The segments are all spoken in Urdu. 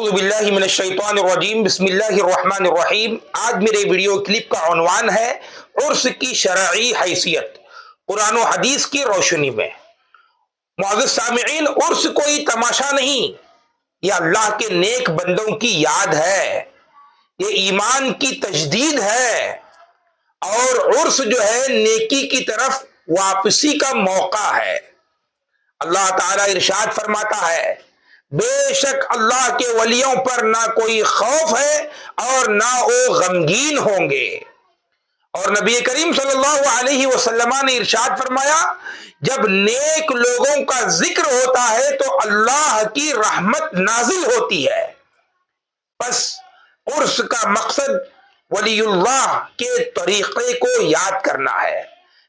اعوذ باللہ من الشیطان الرجیم بسم اللہ الرحمن الرحیم۔ آج میرے ویڈیو کلپ کا عنوان ہے عرس کی شرعی حیثیت قرآن و حدیث کی روشنی میں۔ معزز سامعین، عرس کوئی تماشا نہیں، یہ اللہ کے نیک بندوں کی یاد ہے، یہ ایمان کی تجدید ہے، اور عرس جو ہے نیکی کی طرف واپسی کا موقع ہے۔ اللہ تعالیٰ ارشاد فرماتا ہے، بے شک اللہ کے ولیوں پر نہ کوئی خوف ہے اور نہ وہ غمگین ہوں گے۔ اور نبی کریم صلی اللہ علیہ وسلم نے ارشاد فرمایا، جب نیک لوگوں کا ذکر ہوتا ہے تو اللہ کی رحمت نازل ہوتی ہے۔ پس عرس کا مقصد ولی اللہ کے طریقے کو یاد کرنا ہے،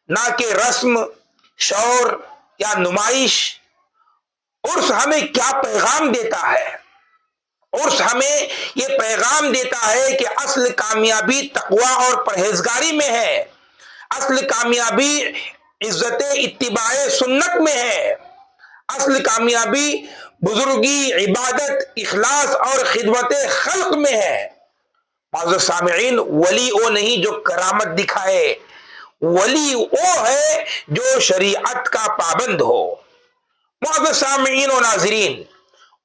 نہ کہ رسم، شور یا نمائش۔ عرس ہمیں کیا پیغام دیتا ہے؟ عرس ہمیں یہ پیغام دیتا ہے کہ اصل کامیابی تقوی اور پرہیزگاری میں ہے، اصل کامیابی عزت اتباع سنت میں ہے، اصل کامیابی بزرگی، عبادت، اخلاص اور خدمت خلق میں ہے۔ معزز سامعین، ولی وہ نہیں جو کرامت دکھائے، ولی وہ ہے جو شریعت کا پابند ہو۔ معزز سامعین و ناظرین،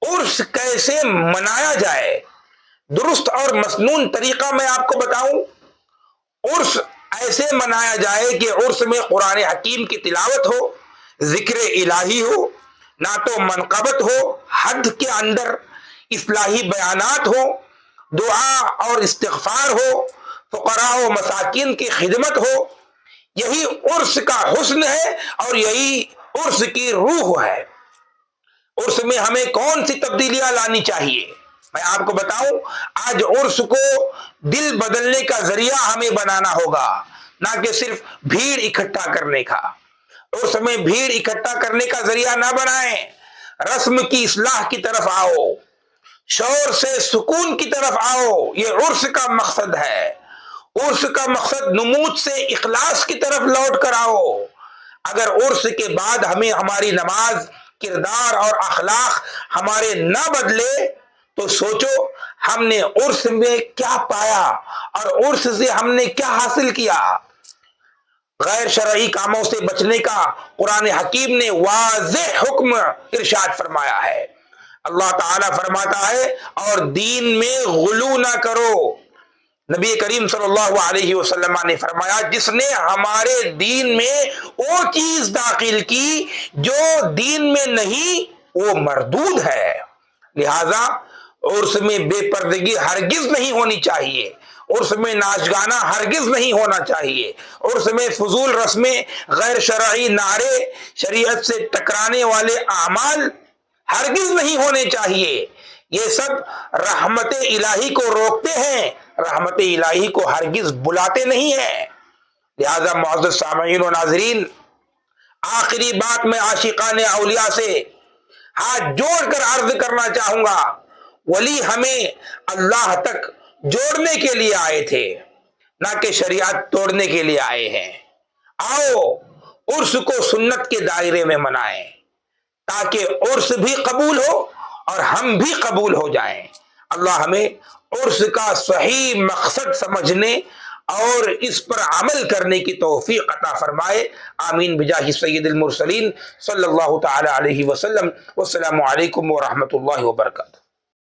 عرس کیسے منایا جائے؟ درست اور مسنون طریقہ میں آپ کو بتاؤں۔ عرس ایسے منایا جائے کہ عرس میں قرآن حکیم کی تلاوت ہو، ذکر الہی ہو، نعت و منقبت ہو، حد کے اندر اصلاحی بیانات ہو، دعا اور استغفار ہو، فقراء و مساکین کی خدمت ہو۔ یہی عرس کا حسن ہے اور یہی عرس کی روح ہے۔ عرس میں ہمیں کون سی تبدیلیاں لانی چاہیے؟ میں آپ کو بتاؤں، آج عرس کو دل بدلنے کا ذریعہ ہمیں بنانا ہوگا، نہ کہ صرف بھیڑ اکٹھا کرنے کا۔ عرس میں بھیڑ اکٹھا کرنے کا ذریعہ نہ بنائیں، رسم کی اصلاح کی طرف آؤ، شور سے سکون کی طرف آؤ۔ یہ عرس کا مقصد ہے۔ عرس کا مقصد نمود سے اخلاص کی طرف لوٹ کر آؤ۔ اگر عرس کے بعد ہمیں ہماری نماز، کردار اور اخلاق ہمارے نہ بدلے تو سوچو ہم نے عرس میں کیا پایا اور عرس سے ہم نے کیا حاصل کیا۔ غیر شرعی کاموں سے بچنے کا قرآن حکیم نے واضح حکم ارشاد فرمایا ہے۔ اللہ تعالیٰ فرماتا ہے، اور دین میں غلو نہ کرو۔ نبی کریم صلی اللہ علیہ وسلم نے فرمایا، جس نے ہمارے دین میں وہ چیز داخل کی جو دین میں نہیں، وہ مردود ہے۔ لہذا عرس میں بے پردگی ہرگز نہیں ہونی چاہیے، عرس میں ناچ گانا ہرگز نہیں ہونا چاہیے، عرس میں فضول رسمیں، غیر شرعی نعرے، شریعت سے ٹکرانے والے اعمال ہرگز نہیں ہونے چاہیے۔ یہ سب رحمت الہی کو روکتے ہیں، رحمت الہی کو ہرگز بلاتے نہیں ہیں۔ لہذا معزز سامعین و ناظرین، آخری بات میں عاشقان اولیاء سے ہاتھ جوڑ کر عرض کرنا چاہوں گا، ولی ہمیں اللہ تک جوڑنے کے لیے آئے تھے، نہ کہ شریعت توڑنے کے لیے آئے ہیں۔ آؤ عرس کو سنت کے دائرے میں منائیں، تاکہ عرس بھی قبول ہو اور ہم بھی قبول ہو جائیں۔ اللہ ہمیں عرس کا صحیح مقصد سمجھنے اور اس پر عمل کرنے کی توفیق عطا فرمائے۔ آمین بجاہ سید المرسلین صلی اللہ تعالی علیہ وسلم۔ والسلام علیکم ورحمۃ اللہ وبرکاتہ۔